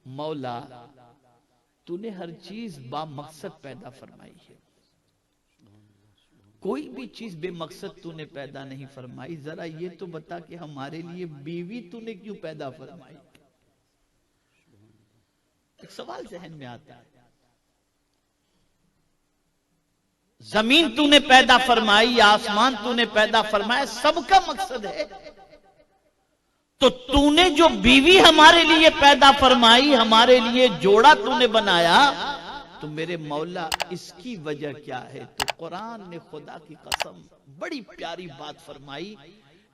مولا تو نے ہر چیز با مقصد پیدا فرمائی ہے، کوئی بھی چیز بے مقصد تو نے پیدا نہیں فرمائی، ذرا یہ تو بتا کہ ہمارے لیے بیوی تو نے کیوں پیدا فرمائی؟ ایک سوال ذہن میں آتا ہے، زمین تو نے پیدا فرمائی، آسمان تو نے پیدا فرمایا، سب کا مقصد ہے، تو نے جو بیوی ہمارے لیے پیدا فرمائی، ہمارے لیے جوڑا تو نے بنایا، تو میرے مولا اس کی وجہ کیا ہے؟ تو قرآن نے خدا کی قسم بڑی پیاری بات فرمائی،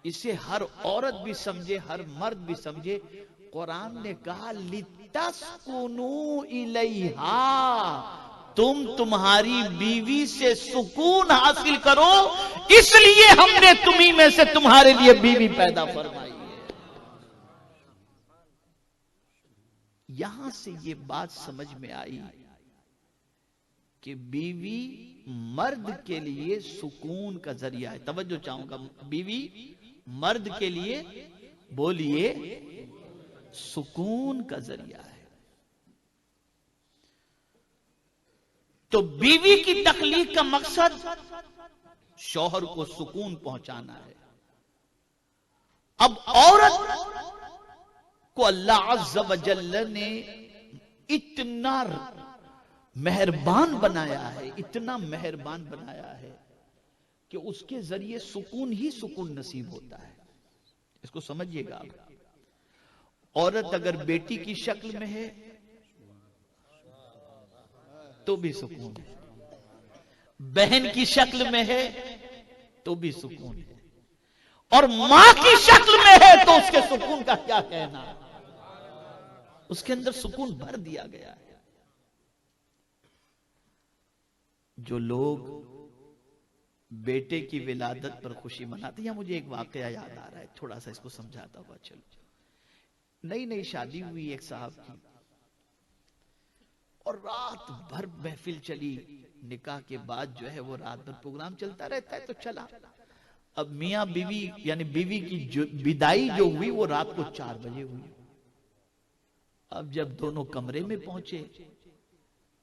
اسے ہر عورت بھی سمجھے، ہر مرد بھی سمجھے۔ قرآن نے کہا لِتَسْكُنُوا إِلَيْهَا، تم تمہاری بیوی سے سکون حاصل کرو، اس لیے ہم نے تمہیں میں سے تمہارے لیے بیوی پیدا فرمائی ہے۔ یہاں سے یہ بات سمجھ میں آئی کہ بیوی مرد کے لیے سکون کا ذریعہ ہے۔ توجہ چاہوں گا، بیوی مرد کے لیے بولیے سکون کا ذریعہ ہے۔ تو بیوی کی تخلیق کا مقصد شوہر کو سکون پہنچانا ہے۔ اب عورت کو اللہ عز و جل نے اتنا مہربان بنایا ہے، اتنا مہربان بنایا ہے کہ اس کے ذریعے سکون ہی سکون نصیب ہوتا ہے۔ اس کو سمجھیے گا، عورت اگر بیٹی کی شکل میں ہے تو بھی سکون ہے، بہن کی شکل میں ہے تو بھی سکون ہے، اور ماں کی شکل میں ہے تو اس کے سکون کا کیا کہنا، اس کے اندر سکون بھر دیا گیا ہے۔ جو لوگ بیٹے کی ولادت پر خوشی مناتے ہیں، مجھے ایک واقعہ یاد آ رہا ہے، تھوڑا سا اس کو سمجھاتا ہوا چلو۔ نئی شادی ہوئی ایک صاحب کی، اور رات بھر محفل چلی، نکاح کے بعد جو ہے وہ رات بھر پروگرام چلتا رہتا ہے، تو چلا۔ اب میاں بیوی یعنی بیوی کی بدائی جو ہوئی وہ رات کو 4 بجے ہوئی۔ اب جب دونوں کمرے میں پہنچے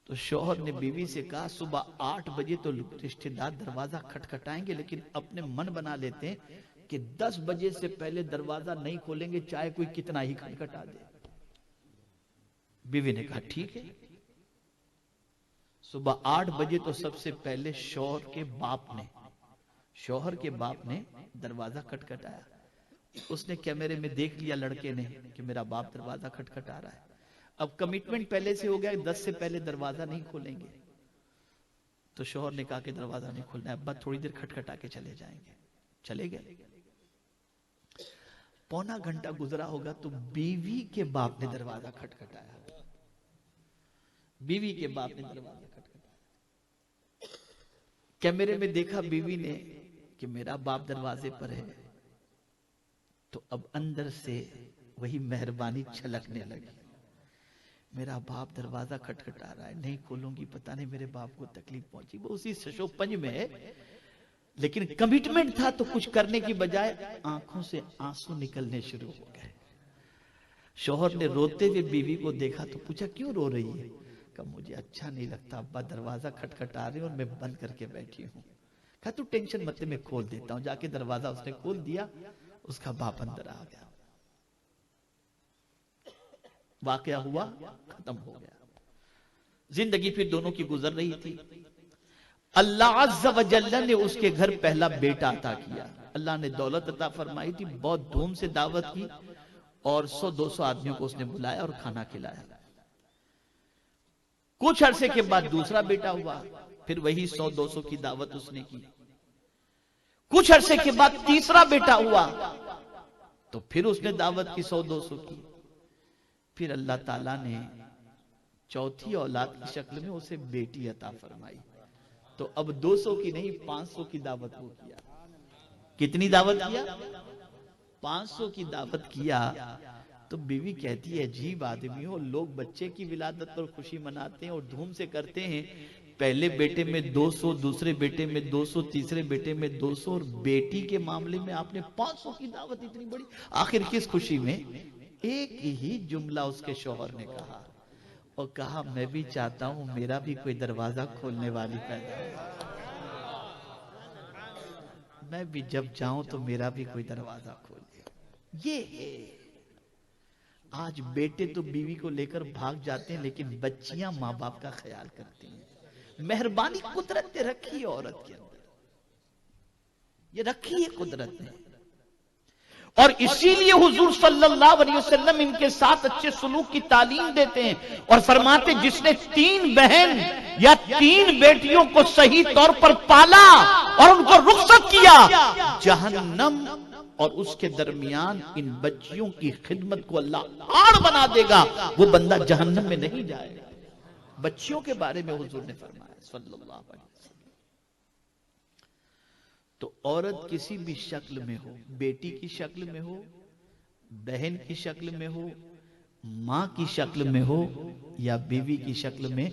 تو شوہر نے بیوی سے کہا صبح 8 بجے تو رشتہ دار دروازہ کھٹکھٹائیں گے، لیکن اپنے من بنا لیتے ہیں کہ 10 بجے سے پہلے دروازہ نہیں کھولیں گے، چاہے کوئی کتنا ہی کھٹکھٹا دے۔ بیوی نے کہا ٹھیک ہے۔ صبح 8 بجے تو سب سے پہلے شوہر کے باپ نے دروازہ کھٹکھٹایا۔ اس نے کیمرے میں دیکھ لیا لڑکے نے کہ میرا باپ دروازہ کھٹکھٹا رہا ہے۔ اب کمٹمنٹ پہلے سے ہو گیا، 10 سے پہلے دروازہ نہیں کھولیں گے، تو شوہر نے کہا کہ دروازہ نہیں کھولنا ہے، ابا تھوڑی دیر کھٹکھٹا کے چلے جائیں گے۔ چلے گئے۔ پونا گھنٹہ گزرا ہوگا تو بیوی کے باپ نے دروازہ کھٹکھٹایا۔ بیوی کے باپ نے دروازہ کھٹکھٹایا، کیمرے میں دیکھا بیوی نے کہ میرا باپ دروازے پر ہے، تو اب اندر سے وہی مہربانی چھلکنے لگی۔ میرا باپ دروازہ کھٹکھٹا رہا ہے، نہیں کھولوں گی، پتہ نہیں میرے باپ کو تکلیف پہنچی۔ وہ اسی ششو پنج میں ہے، لیکن کمٹمنٹ تھا تو کچھ کرنے کی بجائے آنکھوں سے آنسو نکلنے شروع ہو گئے۔ شوہر نے روتے ہوئے بیوی کو دیکھا تو پوچھا کیوں رو رہی ہے؟ کہا مجھے اچھا نہیں لگتا، ابا دروازہ کھٹکھٹا رہے ہیں اور میں بند کر کے بیٹھی ہوں۔ کہا تو ٹینشن مت لے، میں کھول دیتا ہوں۔ جا کے دروازہ اس نے کھول دیا، اس کا باپ اندر آ گیا۔ واقعہ ہوا، ختم ہو گیا۔ زندگی پھر دونوں کی گزر رہی تھی۔ اللہ عز و جل نے اس کے گھر پہلا بیٹا عطا کیا۔ اللہ نے دولت عطا فرمائی تھی، بہت دھوم سے دعوت کی، اور 100-200 آدمیوں کو اس نے بلایا اور کھانا کھلایا۔ کچھ عرصے کے بعد دوسرا بیٹا ہوا، پھر وہی 100-200 کی دعوت اس نے کی۔ کچھ عرصے کے بعد تیسرا بیٹا ہوا، تو پھر اس نے دعوت کی 100-200 کی۔ پھر اللہ تعالیٰ نے چوتھی اولاد کی شکل میں اسے بیٹی عطا فرمائی، تو اب 200 کی نہیں 500 کی دعوت وہ کیا۔ کتنی دعوت کیا؟ 500 کی دعوت کیا۔ تو بیوی کہتی ہے عجیب آدمی ہو، لوگ بچے کی ولادت پر خوشی مناتے ہیں اور دھوم سے کرتے ہیں، پہلے بیٹے میں 200، دوسرے بیٹے میں 200، تیسرے بیٹے میں 200، اور بیٹی کے معاملے میں آپ نے 500 کی دعوت اتنی بڑی، آخر کس خوشی میں؟ ایک ہی جملہ اس کے شوہر نے کہا اور کہا میں بھی چاہتا ہوں میرا بھی کوئی دروازہ کھولنے والی پیدا ہو، میں بھی جب جاؤں تو میرا بھی کوئی دروازہ کھولے. یہ ہے آج بیٹے تو بیوی کو لے کر بھاگ جاتے ہیں لیکن بچیاں ماں باپ کا خیال کرتی ہیں. مہربانی قدرت نے رکھی ہے عورت کے اندر، یہ رکھی ہے قدرت نے. اور اسی لیے حضور صلی اللہ علیہ وسلم ان کے ساتھ اچھے سلوک کی تعلیم دیتے ہیں اور فرماتے جس نے 3 بہن یا 3 بیٹیوں کو صحیح طور پر پالا اور ان کو رخصت کیا، جہنم اور اس کے درمیان ان بچیوں کی خدمت کو اللہ آڑ بنا دے گا، وہ بندہ جہنم میں نہیں جائے گا. بچیوں کے بارے میں حضور نے فرمایا صلی اللہ علیہ وسلم. تو عورت کسی بھی شکل میں ہو، بیٹی کی شکل میں ہو، بہن کی شکل میں ہو، ماں کی شکل میں ہو یا بیوی کی شکل میں،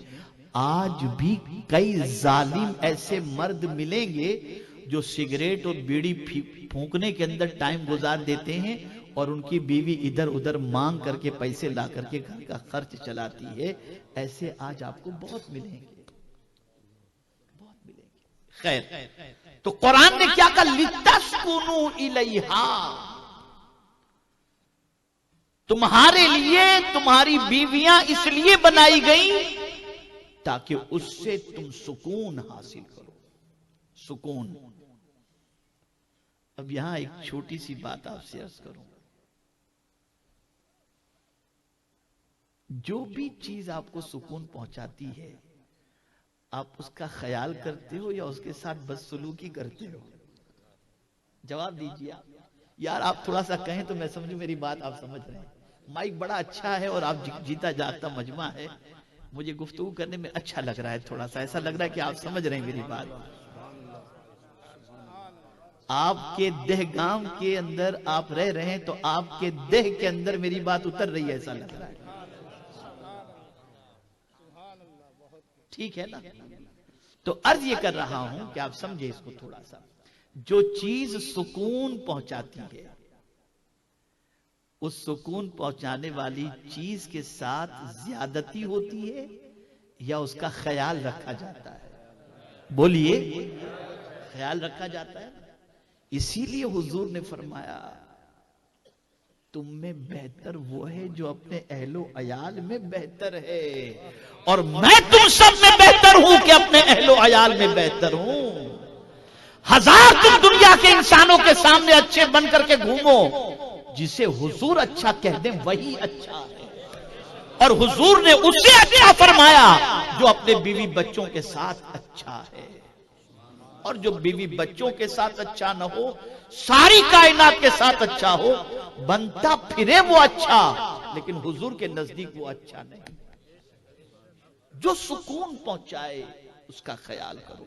آج بھی کئی ظالم ایسے مرد ملیں گے جو سگریٹ اور بیڑی پھونکنے کے اندر ٹائم گزار دیتے ہیں اور ان کی بیوی ادھر ادھر مانگ کر کے پیسے لا کر کے گھر کا خرچ چلاتی ہے. ایسے آج آپ کو بہت ملیں گے، بہت ملیں گے. خیر، تو قرآن نے کیا کہا لِتَسْكُنُوا إِلَيْهَا، تمہارے لیے تمہاری بیویاں اس لیے بنائی گئیں تاکہ اس سے تم سکون حاصل کرو. سکون. اب یہاں ایک چھوٹی سی بات آپ سے عرض کروں، جو بھی چیز آپ کو سکون پہنچاتی ہے آپ اس کا خیال کرتے ہو یا اس کے ساتھ بدسلوکی کرتے ہو؟ جواب دیجیے. یار آپ تھوڑا سا کہیں تو میں سمجھوں میری بات آپ سمجھ رہے ہیں. مائک بڑا اچھا ہے اور آپ جیتا جاگتا مجمع ہے، مجھے گفتگو کرنے میں اچھا لگ رہا ہے، تھوڑا سا ایسا لگ رہا ہے کہ آپ سمجھ رہے ہیں میری بات. آپ کے دہگام کے اندر آپ رہ رہے ہیں تو آپ کے دہ کے اندر میری بات اتر رہی ہے ایسا لگ رہا ہے. ٹھیک ہے نا؟ تو عرض یہ کر رہا ہوں کہ آپ سمجھے اس کو تھوڑا سا. جو چیز سکون پہنچاتی ہے اس سکون پہنچانے والی چیز کے ساتھ زیادتی ہوتی ہے یا اس کا خیال رکھا جاتا ہے؟ بولیے. خیال رکھا جاتا ہے. اسی لیے حضور نے فرمایا تم میں بہتر وہ ہے جو اپنے اہل و عیال میں بہتر ہے، اور میں تم سب میں بہتر ہوں کہ اپنے اہل و عیال میں بہتر ہوں. 1000 تم دنیا کے انسانوں کے سامنے اچھے بن کر کے گھومو، جسے حضور اچھا کہہ دیں وہی اچھا ہے. اور حضور نے اسے اچھا فرمایا جو اپنے بیوی بچوں کے ساتھ اچھا ہے. اور جو بیوی بچوں کے ساتھ اچھا نہ ہو، ساری کائنات کے ساتھ اچھا ہو، بنتا پھرے وہ اچھا لیکن حضور کے نزدیک وہ اچھا نہیں. جو سکون پہنچائے اس کا خیال کرو.